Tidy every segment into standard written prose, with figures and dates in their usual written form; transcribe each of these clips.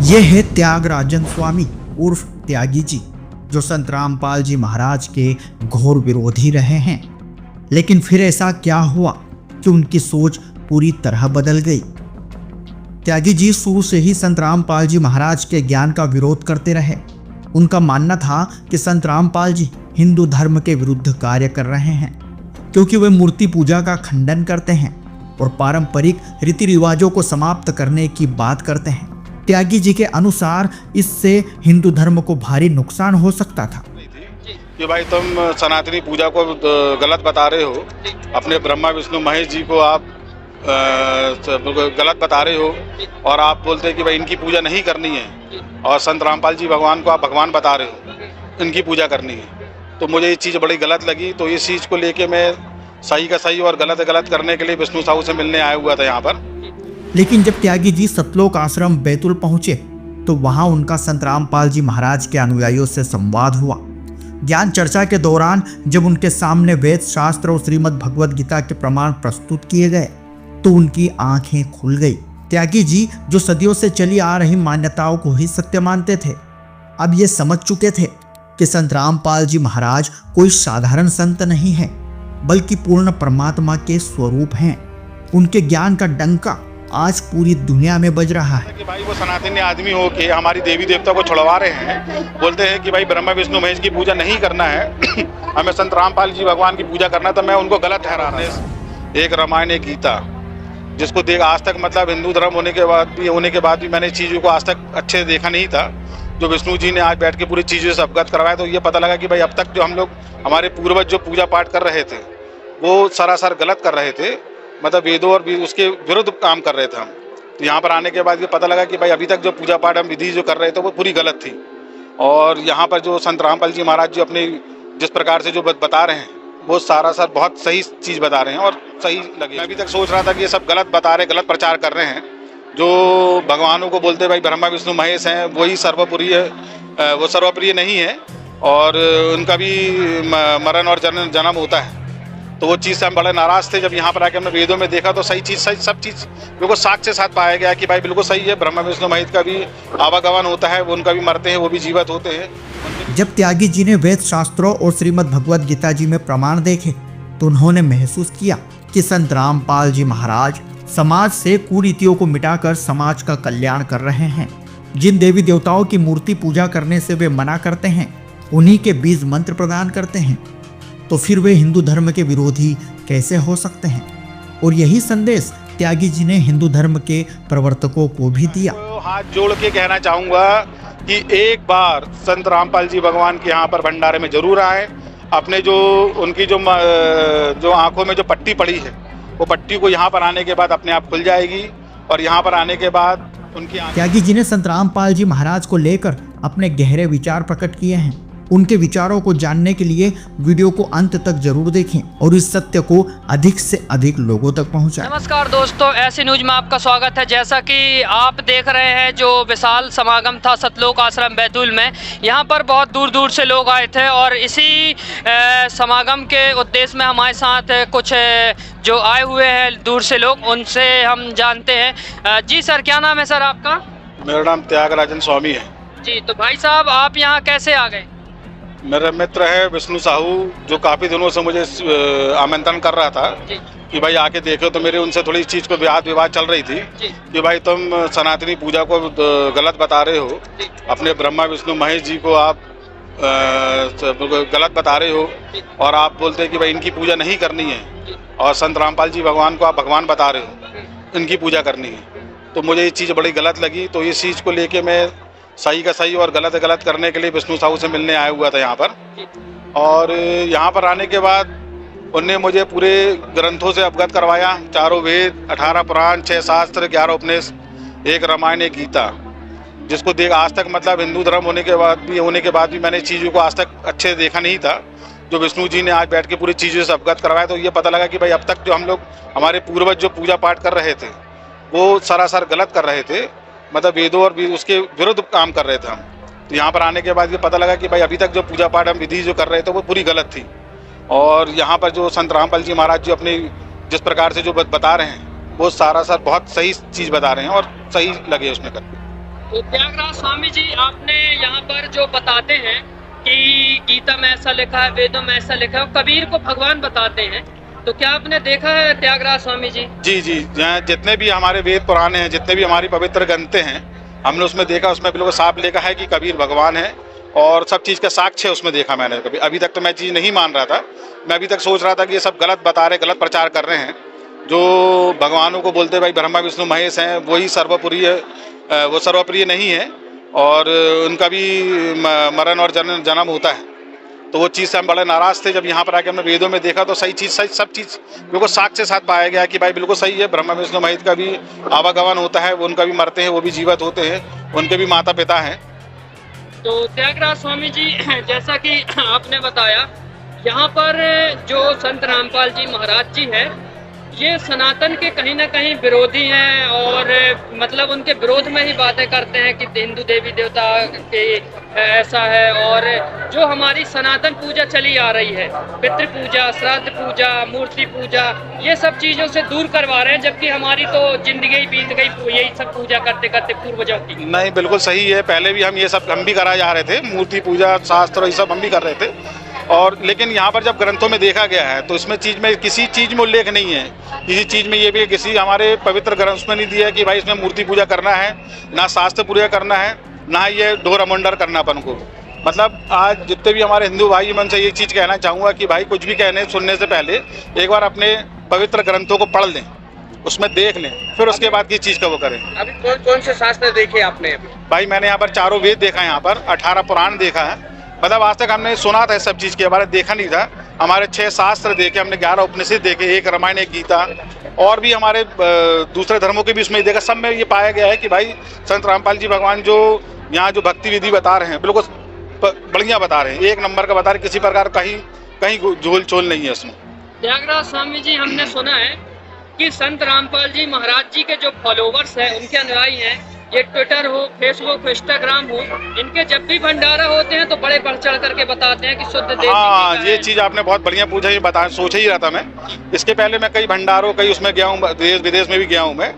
ये है त्यागराजन स्वामी उर्फ त्यागी जी, जो संत रामपाल जी महाराज के घोर विरोधी रहे हैं। लेकिन फिर ऐसा क्या हुआ कि उनकी सोच पूरी तरह बदल गई। त्यागी जी शुरू से ही संत रामपाल जी महाराज के ज्ञान का विरोध करते रहे। उनका मानना था कि संत रामपाल जी हिंदू धर्म के विरुद्ध कार्य कर रहे हैं, क्योंकि वे मूर्ति पूजा का खंडन करते हैं और पारंपरिक रीति रिवाजों को समाप्त करने की बात करते हैं। त्यागी जी के अनुसार इससे हिंदू धर्म को भारी नुकसान हो सकता था कि भाई तुम सनातनी पूजा को गलत बता रहे हो, अपने ब्रह्मा विष्णु महेश जी को आप गलत बता रहे हो और आप बोलते हैं कि भाई इनकी पूजा नहीं करनी है, और संत रामपाल जी भगवान को आप भगवान बता रहे हो, इनकी पूजा करनी है। तो मुझे ये चीज़ बड़ी गलत लगी। तो इस चीज़ को लेके मैं सही का सही और गलत गलत करने के लिए विष्णु साहू से मिलने आया हुआ था यहाँ पर। लेकिन जब त्यागी जी सतलोक आश्रम बैतुल पहुंचे तो वहां उनका संत रामपाल जी महाराज के अनुयायियों से संवाद हुआ। ज्ञान चर्चा के दौरान जब उनके सामने वेद शास्त्र और श्रीमद् भगवद गीता के प्रमाण प्रस्तुत किए गए तो उनकी आंखें खुल गई। त्यागी जी, जो सदियों से चली आ रही मान्यताओं को ही सत्य मानते थे, अब ये समझ चुके थे कि संत रामपाल जी महाराज कोई साधारण संत नहीं है, बल्कि पूर्ण परमात्मा के स्वरूप हैं। उनके ज्ञान का डंका आज पूरी दुनिया में बज रहा है कि भाई वो सनातनी आदमी हो के हमारी देवी देवता को छुड़वा रहे हैं। बोलते हैं कि भाई ब्रह्मा विष्णु महेश की पूजा नहीं करना है, हमें संत रामपाल जी भगवान की पूजा करना है। तो मैं उनको गलत ठहरा रहा हूँ। एक रामायण एक गीता, जिसको देख आज तक मतलब हिंदू धर्म होने के बाद भी मैंने चीज़ों को आज तक अच्छे देखा नहीं था। जो विष्णु जी ने आज बैठ के पूरी चीज़ों से अवगत करवाया, तो ये पता लगा कि भाई अब तक जो हम लोग हमारे पूर्वज जो पूजा पाठ कर रहे थे वो सरासर गलत कर रहे थे, मतलब वेदों और उसके विरुद्ध काम कर रहे थे हम। तो यहाँ पर आने के बाद ये पता लगा कि भाई अभी तक जो पूजा पाठ हम विधि जो कर रहे थे वो पूरी गलत थी। और यहाँ पर जो संत रामपाल जी महाराज जी अपने जिस प्रकार से जो बता रहे हैं वो सर बहुत सही चीज़ बता रहे हैं और सही लगे। मैं अभी तक सोच रहा था कि ये सब गलत बता रहे, गलत प्रचार कर रहे हैं। जो भगवानों को बोलते भाई ब्रह्मा विष्णु महेश हैं वही सर्वप्रिय, वो सर्वप्रिय नहीं है और उनका भी मरण और जन्म होता है। तो वो चीज़ से हम बड़े नाराज़ थे। जब यहाँ पर आके हमने वेदों में देखा तो सही चीज़ सही सब चीज़ बिल्कुल साक्ष्य के साथ पाया गया कि भाई बिल्कुल सही है। ब्रह्मा विष्णु महेश का भी आवागमन होता है, वो उनका भी मरते हैं, वो भी जीवित होते हैं। जब त्यागी जी ने वेद शास्त्रों और श्रीमद् भगवद गीता जी में प्रमाण देखे तो उन्होंने महसूस किया कि संत रामपाल जी महाराज समाज से कुरीतियों को मिटाकर समाज का कल्याण कर रहे हैं। जिन देवी देवताओं की मूर्ति पूजा करने से वे मना करते हैं, उन्हीं के बीज मंत्र प्रदान करते हैं, तो फिर वे हिंदू धर्म के विरोधी कैसे हो सकते हैं। और यही संदेश त्यागी जी ने हिंदू धर्म के प्रवर्तकों को भी दिया। तो हाथ जोड़ के कहना चाहूँगा कि एक बार संत रामपाल जी भगवान के यहाँ पर भंडारे में जरूर आए। अपने जो उनकी जो आंखों में जो पट्टी पड़ी है वो पट्टी को यहाँ पर आने के बाद अपने आप खुल जाएगी और यहाँ पर आने के बाद उनकी त्यागी जी ने संत रामपाल जी महाराज को लेकर अपने गहरे विचार प्रकट किए हैं। उनके विचारों को जानने के लिए वीडियो को अंत तक जरूर देखें और इस सत्य को अधिक से अधिक लोगों तक पहुंचाएं। नमस्कार दोस्तों, ऐसी न्यूज में आपका स्वागत है। जैसा कि आप देख रहे हैं, जो विशाल समागम था सतलोक आश्रम बैतूल में, यहाँ पर बहुत दूर दूर से लोग आए थे और इसी समागम के उद्देश्य में हमारे साथ कुछ जो आए हुए हैं दूर से लोग, उनसे हम जानते हैं। जी सर, क्या नाम है सर आपका? मेरा नाम त्यागराजन स्वामी है जी। तो भाई साहब, आप यहाँ कैसे आ गए? मेरा मित्र है विष्णु साहू, जो काफ़ी दिनों से मुझे आमंत्रण कर रहा था कि भाई आके देखो। तो मेरे उनसे थोड़ी इस चीज़ को वाद विवाद चल रही थी कि भाई तुम सनातनी पूजा को गलत बता रहे हो, अपने ब्रह्मा विष्णु महेश जी को आप गलत बता रहे हो और आप बोलते हैं कि भाई इनकी पूजा नहीं करनी है, और संत रामपाल जी भगवान को आप भगवान बता रहे हो, इनकी पूजा करनी है। तो मुझे ये चीज़ बड़ी गलत लगी। तो इस चीज़ को लेके मैं सही का सही और गलत गलत करने के लिए विष्णु साहू से मिलने आया हुआ था यहाँ पर। और यहाँ पर आने के बाद उनने मुझे पूरे ग्रंथों से अवगत करवाया। 4 वेद, 18 पुराण, 6 शास्त्र, 11 उपनिषद, एक रामायण एक गीता, जिसको देख आज तक मतलब हिंदू धर्म होने के बाद भी मैंने चीज़ों को आज तक अच्छे देखा नहीं था। जो विष्णु जी ने आज बैठ के पूरी चीज़ों से अवगत करवाया, तो ये पता लगा कि भाई अब तक जो हम लोग हमारे पूर्वज जो पूजा पाठ कर रहे थे वो सरासर गलत कर रहे थे, मतलब वेदों और उसके विरुद्ध काम कर रहे थे हम। तो यहाँ पर आने के बाद ये पता लगा कि भाई अभी तक जो पूजा पाठ हम विधि जो कर रहे थे वो पूरी गलत थी। और यहाँ पर जो संत रामपाल जी महाराज जी अपने जिस प्रकार से जो बता रहे हैं वो सर बहुत सही चीज़ बता रहे हैं और सही लगे उसमें करके। तो त्यागराज स्वामी जी, आपने यहाँ पर जो बताते हैं कि गीता में ऐसा लिखा है, वेदों में ऐसा लिखा है, और कबीर को भगवान बताते हैं, तो क्या आपने देखा है त्यागराज स्वामी जी? जी जी, जितने भी हमारे वेद पुराने हैं, जितने भी हमारी पवित्र ग्रंथें हैं, हमने उसमें देखा, उसमें बिल्कुल साफ लिखा है कि कबीर भगवान है और सब चीज़ का साक्ष्य उसमें देखा मैंने। कभी अभी तक तो मैं चीज़ नहीं मान रहा था, मैं अभी तक सोच रहा था कि ये सब गलत बता रहे, गलत प्रचार कर रहे हैं। जो भगवानों को बोलते भाई ब्रह्मा विष्णु महेश हैं, वही सर्वप्रिय, वो सर्वप्रिय नहीं है और उनका भी मरण और जन्म होता है। तो वो चीज़ से हम बड़े नाराज़ थे। जब यहाँ पर आके हमने वेदों में देखा तो सही चीज़, सही सब चीज़ बिल्कुल साक्ष्य के साथ पाया गया कि भाई बिल्कुल सही है, ब्रह्मा विष्णु महेश का भी आवागमन होता है, उनका भी मरते हैं, वो भी जीवित होते हैं, उनके भी माता पिता हैं। तो त्यागराज स्वामी जी, जैसा कि आपने बताया, यहाँ पर जो संत रामपाल जी महाराज जी हैं, ये सनातन के कहीं ना कहीं विरोधी हैं और मतलब उनके विरोध में ही बातें करते हैं कि हिंदू देवी देवता के ऐसा है, और जो हमारी सनातन पूजा चली आ रही है, पितृ पूजा, श्राद्ध पूजा, मूर्ति पूजा, ये सब चीज़ों से दूर करवा रहे हैं, जबकि हमारी तो जिंदगी ही बीत गई यही सब पूजा करते करते पूर्वजों की। नहीं, बिल्कुल सही है। पहले भी हम ये सब हम भी कराए जा रहे थे, मूर्ति पूजा, शास्त्र, ये सब हम भी कर रहे थे। और लेकिन यहाँ पर जब ग्रंथों में देखा गया है तो इसमें चीज़ में किसी चीज़ में उल्लेख नहीं है, किसी चीज़ में ये भी किसी हमारे पवित्र ग्रंथ में नहीं दिया है कि भाई इसमें मूर्ति पूजा करना है, ना शास्त्र पूजा करना है, ना ये ढोर अमंडर करना अपन को। मतलब आज जितने भी हमारे हिंदू भाई, मन से ये चीज़ कहना चाहूँगा कि भाई कुछ भी कहने सुनने से पहले एक बार अपने पवित्र ग्रंथों को पढ़ लें, उसमें देख लें, फिर उसके बाद किस चीज़ का वो करें। अभी कौन कौन से शास्त्र देखे आपने? भाई मैंने यहाँ पर 4 वेद देखा है, यहाँ पर 18 पुराण देखा है। मतलब आज तक हमने सुना था सब चीज़ के बारे में, देखा नहीं था। हमारे 6 शास्त्र देखे हमने, 11 उपनिषद देखे, 1 रामायण, 1 गीता, और भी हमारे दूसरे धर्मों के भी उसमें देखा। सब में ये पाया गया है कि भाई संत रामपाल जी भगवान जो यहाँ जो भक्ति विधि बता रहे हैं, बिल्कुल बढ़िया बता रहे हैं, 1 नंबर का बता रहे, किसी प्रकार कहीं झोल छोल नहीं है उसमें। त्यागराज स्वामी जी, हमने सुना है कि संत रामपाल जी महाराज जी के जो फॉलोवर्स हैं, उनके अनुयायी हैं, ये ट्विटर हो, फेसबुक, इंस्टाग्राम हो, इनके जब भी भंडारा होते हैं तो बड़े बढ़ चढ़ करके बताते हैं कि शुद्ध देसी हाँ, घी का ये है। चीज़ आपने बहुत बढ़िया पूछा, ये बता सोच ही रहा था मैं। इसके पहले मैं कई भंडारों, कई उसमें गया हूँ, देश विदेश में भी गया हूँ मैं,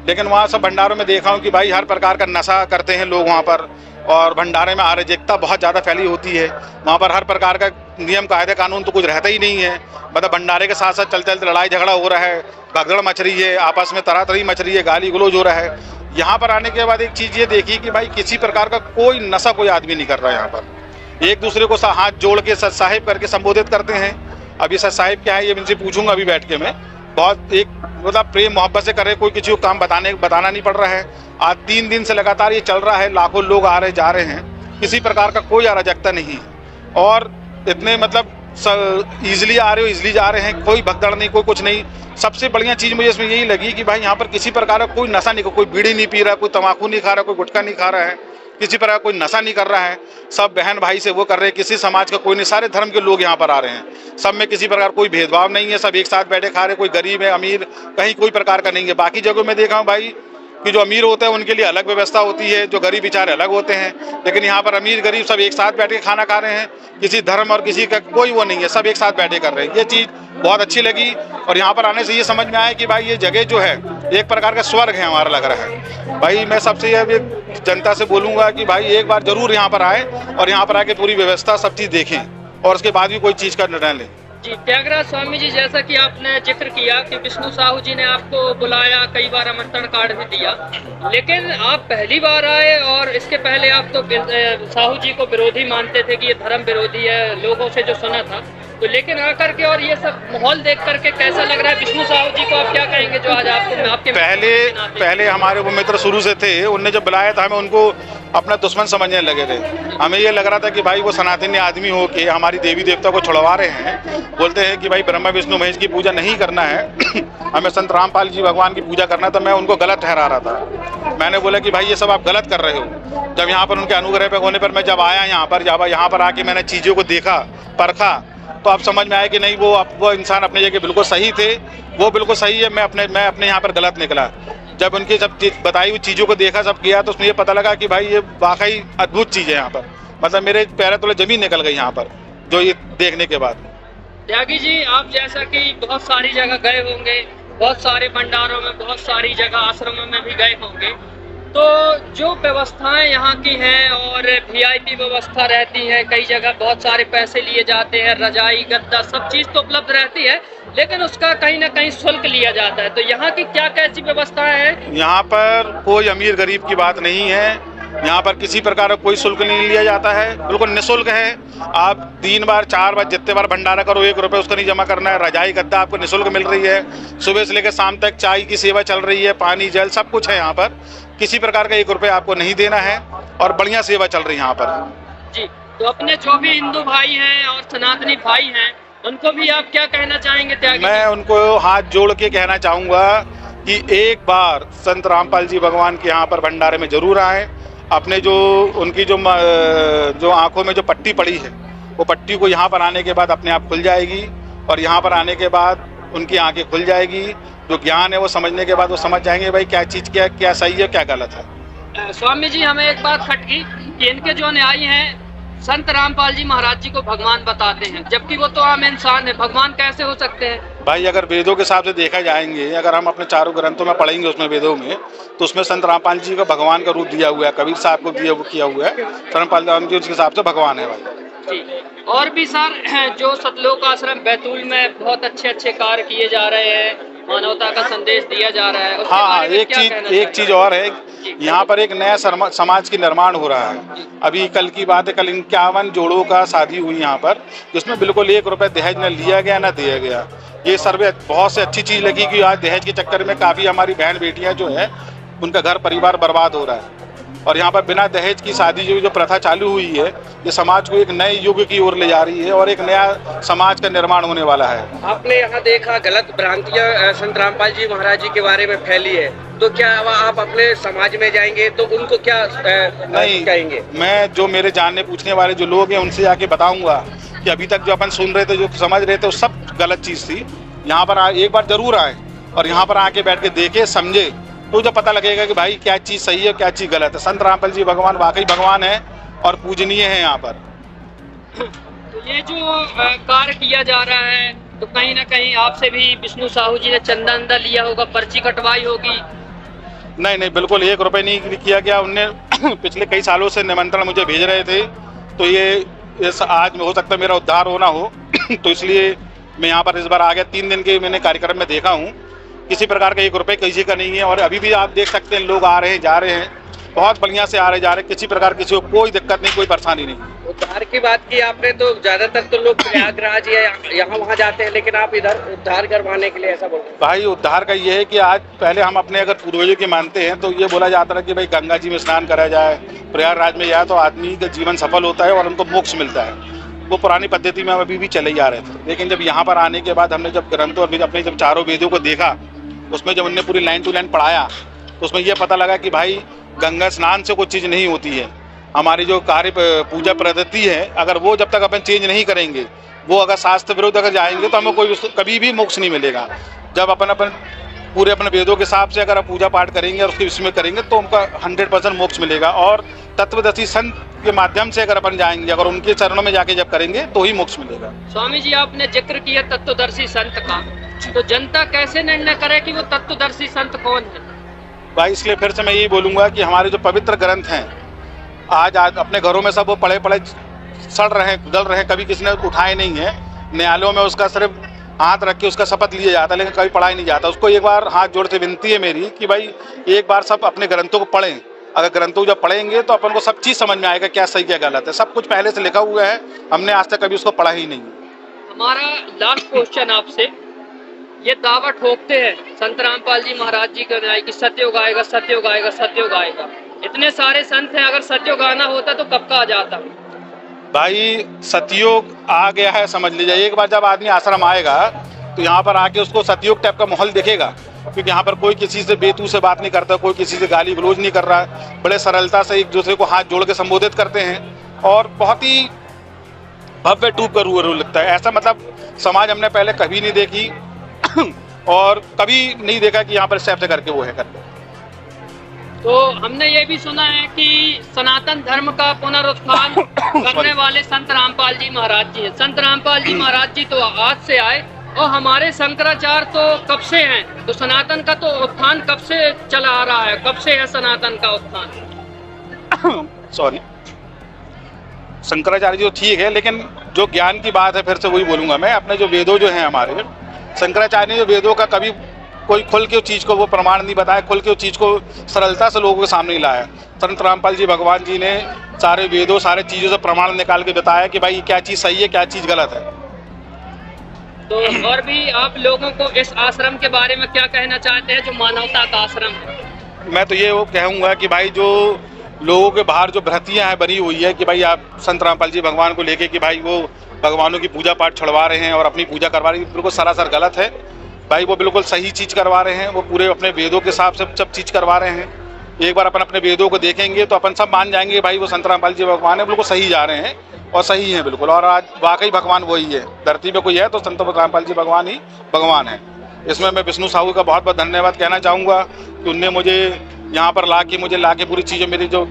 लेकिन वहाँ सब भंडारों में देखा हूँ कि भाई हर प्रकार का नशा करते हैं लोग वहाँ पर, और भंडारे में अराजकता बहुत ज़्यादा फैली होती है। वहाँ पर हर प्रकार का नियम कायदे कानून तो कुछ रहता ही नहीं है। मतलब भंडारे के साथ साथ चलते चलते लड़ाई झगड़ा हो रहा है, भगदड़ मच रही है, आपस में तरह तरह मच रही है, गाली गलौज हो रहा है। यहाँ पर आने के बाद एक चीज़ ये देखी कि भाई किसी प्रकार का कोई नशा कोई आदमी नहीं कर रहा है। यहाँ पर एक दूसरे को हाथ जोड़ के सच साहिब करके संबोधित करते हैं। अभी सच साहिब क्या है ये इनसे पूछूंगा अभी बैठ के मैं। बहुत एक मतलब प्रेम मोहब्बत से करे, कोई किसी को काम बताना नहीं पड़ रहा है। आज 3 दिन से लगातार ये चल रहा है, लाखों लोग आ रहे जा रहे हैं, किसी प्रकार का कोई अराजकता नहीं है, और इतने मतलब ईजिली आ रहे हो, ईजिली जा रहे हैं, कोई भगदड़ नहीं, कोई कुछ नहीं। सबसे बढ़िया चीज़ मुझे इसमें यही लगी कि भाई यहाँ पर किसी प्रकार का कोई नशा नहीं, कोई बीड़ी नहीं पी रहा, कोई तंबाकू नहीं खा रहा, कोई गुटखा नहीं खा रहा है, किसी प्रकार कोई नशा नहीं कर रहा है। सब बहन भाई से वो कर रहे हैं, किसी समाज का कोई नहीं, सारे धर्म के लोग यहाँ पर आ रहे हैं। सब में किसी प्रकार कोई भेदभाव नहीं है, सब एक साथ बैठे खा रहे, कोई गरीब है अमीर कहीं कोई प्रकार का नहीं है। बाकी जगहों में देखा हूँ भाई कि जो अमीर होते हैं उनके लिए अलग व्यवस्था होती है, जो गरीब बेचारे अलग होते हैं, लेकिन यहाँ पर अमीर गरीब सब एक साथ बैठ के खाना खा रहे हैं। किसी धर्म और किसी का कोई वो नहीं है, सब एक साथ बैठे कर रहे हैं। ये चीज़ बहुत अच्छी लगी, और यहाँ पर आने से ये समझ में आया कि भाई ये जगह जो है एक प्रकार का स्वर्ग है हमारा लग रहा है। भाई मैं सबसे ये जनता से बोलूँगा कि भाई एक बार जरूर यहाँ पर आए और यहाँ पर आके पूरी व्यवस्था सब चीज़ देखें, और उसके बाद भी कोई चीज़ का निर्णय लें। जी, त्यागराज स्वामी जी, जैसा कि आपने जिक्र किया कि विष्णु साहू जी ने आपको बुलाया, कई बार आमंत्रण कार्ड भी दिया, लेकिन आप पहली बार आए, और इसके पहले आप तो साहू जी को विरोधी मानते थे कि ये धर्म विरोधी है, लोगों से जो सुना था। तो लेकिन आकर के और ये सब माहौल देख करके कैसा लग रहा है? विष्णु साहू जी को आप क्या कहेंगे जो आज आपको आपके पहले हमारे वो मित्र शुरू से थे, उनने जब बुलाया था हमें उनको अपना दुश्मन समझने लगे थे। हमें ये लग रहा था कि भाई वो सनातनी आदमी हो के हमारी देवी देवता को छुड़वा रहे हैं। बोलते हैं कि भाई ब्रह्मा विष्णु महेश की पूजा नहीं करना है, हमें संत रामपाल जी भगवान की पूजा करना। तो मैं उनको गलत ठहरा रहा था। मैंने बोला कि भाई ये सब आप गलत कर रहे हो। जब यहाँ पर उनके अनुग्रह पे होने पर मैं जब आया यहाँ पर आके मैंने चीज़ों को देखा, परखा, तो आप समझ में आया कि नहीं वो इंसान अपनी जगह बिल्कुल सही थे, वो बिल्कुल सही है। मैं अपने यहाँ पर गलत निकला। जब उनकी सब बताई हुई चीज़ों को देखा, सब किया, तो उसमें ये पता लगा कि भाई ये वाकई अद्भुत चीज़ है यहाँ पर। मतलब मेरे पैरों तले जमीन निकल गई यहाँ पर जो ये देखने के बाद। त्यागी जी, आप जैसा कि बहुत सारी जगह गए होंगे, बहुत सारे भंडारों में, बहुत सारी जगह आश्रमों में भी गए होंगे, तो जो व्यवस्थाएं यहाँ की हैं और वीआईपी व्यवस्था रहती है, कई जगह बहुत सारे पैसे लिए जाते हैं, रजाई गद्दा सब चीज़ तो उपलब्ध रहती है, लेकिन उसका कहीं ना कहीं शुल्क लिया जाता है। तो यहाँ की क्या कैसी व्यवस्थाएं हैं? यहाँ पर कोई अमीर गरीब की बात नहीं है। यहाँ पर किसी प्रकार का कोई शुल्क नहीं लिया जाता है, बिल्कुल निःशुल्क है। आप 3 बार 4 बार जितने बार भंडारा करो 1 रुपये उसका नहीं जमा करना है। रजाई गद्दा आपको निःशुल्क मिल रही है। सुबह से लेकर शाम तक चाय की सेवा चल रही है, पानी जल सब कुछ है यहाँ पर। किसी प्रकार का 1 रुपये आपको नहीं देना है और बढ़िया सेवा चल रही है यहाँ पर। जी, तो अपने जो भी हिंदू भाई हैं और सनातनी भाई हैं, उनको भी आप क्या कहना चाहेंगे त्यागी? मैं उनको हाथ जोड़ के कहना चाहूँगा कि एक बार संत रामपाल जी भगवान के यहाँ पर भंडारे में जरूर आए। अपने जो उनकी जो आंखों में जो पट्टी पड़ी है, वो पट्टी को यहाँ पर आने के बाद अपने आप खुल जाएगी और यहाँ पर आने के बाद उनकी आंखें खुल जाएगी। जो ज्ञान है वो समझने के बाद वो समझ जाएंगे भाई क्या चीज़ क्या सही है क्या गलत है। स्वामी जी, हमें एक बात खटकी कि इनके जो न्यायी हैं संत रामपाल जी महाराज जी को भगवान बताते हैं, जबकि वो तो आम इंसान है, भगवान कैसे हो सकते हैं? भाई अगर वेदों के हिसाब से देखा जाएंगे, अगर हम अपने चारों ग्रंथों में पढ़ेंगे उसमें वेदों में, तो उसमें संत रामपाल जी का भगवान का रूप दिया हुआ है, कबीर साहब को किया हुआ है। संत रामपाल जी उसके हिसाब से भगवान है भाई जी। और भी सर जो सतलोक आश्रम बैतूल में बहुत अच्छे अच्छे कार्य किए जा रहे हैं, मानवता का संदेश दिया जा रहा है, उसके बारे में क्या कहना एक चाहेंगे? चीज और है, यहाँ पर एक नया समाज की निर्माण हो रहा है। अभी कल की बात है, कल 51 जोड़ों का शादी हुई यहाँ पर, जिसमें बिल्कुल 1 रुपये दहेज न लिया गया न दिया गया। ये सर्वे बहुत से अच्छी चीज लगी कि आज दहेज के चक्कर में काफी हमारी बहन बेटियां जो है उनका घर परिवार बर्बाद हो रहा है। और यहाँ पर बिना दहेज की शादी जो प्रथा चालू हुई है, ये समाज को एक नए युग की ओर ले जा रही है और एक नया समाज का निर्माण होने वाला है। आपने यहाँ देखा गलत भ्रांतियाँ संत रामपाल जी महाराज जी के बारे में फैली है, तो क्या आप अपने समाज में जाएंगे तो उनको क्या नहीं कहेंगे? मैं जो मेरे जानने पूछने वाले जो लोग हैं उनसे आके बताऊंगा कि अभी तक जो अपन सुन रहे थे, जो समझ रहे थे, वो सब गलत चीज़ थी। यहाँ पर एक बार जरूर आए और यहाँ पर आके बैठ के देखे समझे, तो जब पता लगेगा कि भाई क्या चीज़ सही है क्या चीज़ गलत है। संत रामपाल जी भगवान वाकई भगवान है और पूजनीय है यहाँ पर। तो ये जो कार्य किया जा रहा है, तो कहीं ना कहीं आपसे भी विष्णु साहू जी ने चंदा अंदा लिया होगा, पर्ची कटवाई होगी? नहीं नहीं, बिल्कुल 1 रुपये नहीं किया गया। उनने पिछले कई सालों से निमंत्रण मुझे भेज रहे थे, तो ये आज हो सकता है मेरा उद्धार होना हो तो इसलिए मैं यहाँ पर इस बार आ गया। 3 दिन के मैंने कार्यक्रम में देखा हूँ, किसी प्रकार का 1 रुपये किसी का नहीं है। और अभी भी आप देख सकते हैं लोग आ रहे हैं जा रहे हैं, बहुत बढ़िया से आ रहे जा रहे हैं, किसी प्रकार किसी को कोई दिक्कत नहीं, कोई परेशानी नहीं। उद्धार की बात की आपने, तो ज्यादातर तो लोग प्रयागराज या यहाँ वहाँ जाते हैं, लेकिन आप इधर उद्धार करवाने के लिए ऐसा बोल रहे हैं? भाई उद्धार का ये है कि आज पहले हम अपने अगर पूर्वजों के मानते हैं तो ये बोला जाता है कि भाई गंगा जी में स्नान करा जाए, प्रयागराज में जाए तो आदमी का जीवन सफल होता है और उनको मोक्ष मिलता है। वो पुरानी पद्धति में अभी भी चले जा रहे थे, लेकिन जब यहाँ पर आने के बाद हमने जब ग्रंथों अपने जब चारों वेदों को देखा, उसमें जब उनने पूरी लाइन टू लाइन पढ़ाया, तो उसमें यह पता लगा कि भाई गंगा स्नान से कोई चीज़ नहीं होती है। हमारी जो कार्य पूजा पद्धति है, अगर वो जब तक अपन चेंज नहीं करेंगे, वो अगर शास्त्र विरुद्ध अगर जाएंगे तो हमें कोई कभी भी मोक्ष नहीं मिलेगा। जब अपन पूरे अपने वेदों के हिसाब से अगर आप पूजा पाठ करेंगे और उसके विषय में करेंगे तो उनका 100% मोक्ष मिलेगा। और तत्वदर्शी संत के माध्यम से अगर अपन जाएंगे, अगर उनके चरणों में जाके जब करेंगे तो ही मोक्ष मिलेगा। स्वामी जी, आपने जिक्र किया तत्वदर्शी संत का, तो जनता कैसे निर्णय करे कि वो तत्वदर्शी संत कौन है? भाई इसलिए फिर से मैं यही बोलूँगा कि हमारे जो पवित्र ग्रंथ हैं, आज अपने घरों में सब वो पड़े सड़ रहे हैं, गल रहे हैं, कभी किसी ने उठाए नहीं है। न्यायालयों में उसका सिर्फ हाथ रख के उसका शपथ लिया जाता है, लेकिन कभी पढ़ा ही नहीं जाता। उसको एक बार हाथ जोड़ के विनती है मेरी कि भाई एक बार सब अपने ग्रंथों को पढ़ें। अगर ग्रंथों को जब पढ़ेंगे तो अपन को सब चीज़ समझ में आएगा क्या सही क्या गलत है। सब कुछ पहले से लिखा हुआ है, हमने आज तक कभी उसको पढ़ा ही नहीं। हमारा लास्ट क्वेश्चन आपसे, ये दावा ठोकते हैं संत रामपाल जी महाराज जी का न्याय कि सत्ययुग आएगा, सत्ययुग आएगा, सत्ययुग आएगा। इतने सारे संत हैं, अगर सत्ययुग आना होता तो कब का आ जाता? भाई सतयुग आ गया है समझ लीजिए। एक बार जब आदमी आश्रम आएगा तो यहाँ पर आके उसको सतयुग टाइप का माहौल दिखेगा, क्योंकि यहाँ पर कोई किसी से बेतू से बात नहीं करता, कोई किसी से गाली गलौज नहीं कर रहा है। बड़े सरलता से एक दूसरे को हाथ जोड़ के संबोधित करते हैं और बहुत ही भव्य टूब का रूप लगता है। ऐसा मतलब समाज हमने पहले कभी नहीं देखी और कभी नहीं देखा कि यहाँ पर स्टेप से करके वो है करके। तो हमने ये भी सुना है कि सनातन धर्म का पुनरुत्थान करने वाले संत रामपाल जी महाराज जी हैं। संत रामपाल जी महाराज जी तो आज से आए, और हमारे शंकराचार्य तो कब से हैं, तो सनातन का तो उत्थान कब से चला आ रहा है, कब से है सनातन का उत्थान? सॉरी, शंकराचार्य जी तो ठीक है, लेकिन जो ज्ञान की बात है फिर से वही बोलूंगा मैं। अपने जो वेदों जो हैं हमारे, शंकराचार्य ने जो वेदों का कभी कोई खुल के उस चीज़ को वो प्रमाण नहीं बताया, खुल के उस चीज़ को सरलता से लोगों के सामने नहीं लाया। संत रामपाल जी भगवान जी ने सारे वेदों सारे चीज़ों से प्रमाण निकाल के बताया कि भाई क्या चीज़ सही है क्या चीज़ गलत है। तो और भी आप लोगों को इस आश्रम के बारे में क्या कहना चाहते हैं जो मानवता का आश्रम है? मैं तो ये वो कहूँगा कि भाई जो लोगों के बाहर जो भ्रांतियाँ हैं बनी हुई है कि भाई आप संत रामपाल जी भगवान को लेके कि भाई वो भगवानों की पूजा पाठ छुड़वा रहे हैं और अपनी पूजा करवा रहे हैं, बिल्कुल सरासर गलत है। भाई वो बिल्कुल सही चीज़ करवा रहे हैं, वो पूरे अपने वेदों के हिसाब से सब चीज़ करवा रहे हैं। एक बार अपन अपने वेदों को देखेंगे तो अपन सब मान जाएंगे भाई वो संत रामपाल जी भगवान है, बिल्कुल सही जा रहे हैं और सही हैं बिल्कुल। और आज वाकई भगवान वही है, धरती पे कोई है तो संत रामपाल जी भगवान ही भगवान है। इसमें मैं विष्णु साहू का बहुत बहुत धन्यवाद कहना चाहूँगा कि उनने मुझे यहाँ पर ला के पूरी चीज़ें, मेरी जो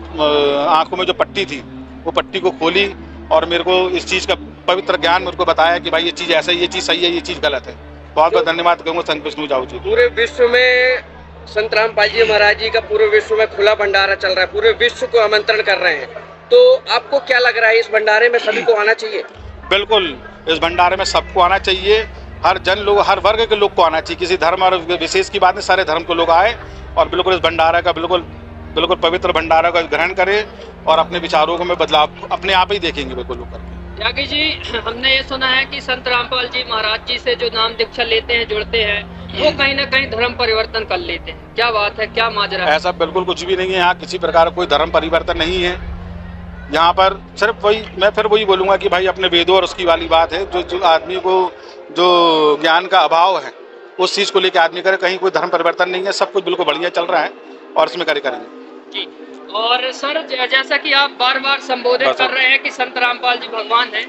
आँखों में जो पट्टी थी वो पट्टी को खोली और मेरे को इस चीज़ का पवित्र ज्ञान मेरे को बताया कि भाई ये चीज़ ऐसा है, ये चीज़ सही है, ये चीज़ गलत है। बहुत बहुत धन्यवाद कहूँगा संत विष्णु साहू जी। पूरे विश्व में संत रामपाल जी महाराज जी का पूरे विश्व में खुला भंडारा चल रहा है, पूरे विश्व को आमंत्रण कर रहे हैं, तो आपको क्या लग रहा है इस भंडारे में सभी को आना चाहिए? बिल्कुल, इस भंडारे में सबको आना चाहिए, हर जन लोग, हर वर्ग के लोग को आना चाहिए, किसी धर्म और विशेष की बात नहीं, सारे धर्म के लोग आए और बिल्कुल इस भंडारा का बिल्कुल पवित्र भंडारा का ग्रहण करें और अपने विचारों को में बदलाव अपने आप ही देखेंगे बिल्कुल लोग करके। त्यागी जी, हमने ये सुना है कि संत रामपाल जी महाराज जी से जो नाम दीक्षा लेते हैं, जुड़ते हैं, वो कहीं ना कहीं धर्म परिवर्तन कर लेते हैं, क्या बात है, क्या माजरा है? ऐसा बिल्कुल कुछ भी नहीं है, यहाँ किसी प्रकार का कोई धर्म परिवर्तन नहीं है। यहाँ पर सिर्फ वही, मैं फिर वही बोलूँगा कि भाई अपने वेदों और उसकी वाली बात है, जो आदमी को जो ज्ञान का अभाव है उस चीज़ को लेकर आदमी करे, कहीं कोई धर्म परिवर्तन नहीं है, सब कुछ बिल्कुल बढ़िया चल रहा है और इसमें करेंगे जी। और सर, जैसा कि आप बार बार संबोधित कर रहे हैं कि संत रामपाल जी भगवान हैं,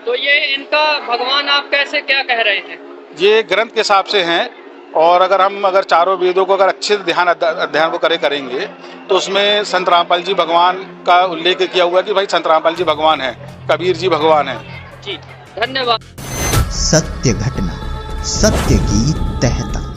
तो ये इनका भगवान आप कैसे क्या कह रहे हैं? ये ग्रंथ के हिसाब से हैं और अगर चारों वेदों को अगर अच्छे ध्यान अध्ययन को करेंगे तो उसमें संत रामपाल जी भगवान का उल्लेख किया हुआ है कि भाई संत रामपाल जी भगवान है, कबीर जी भगवान है। जी, धन्यवाद। सत्य घटना, सत्य की तह तक।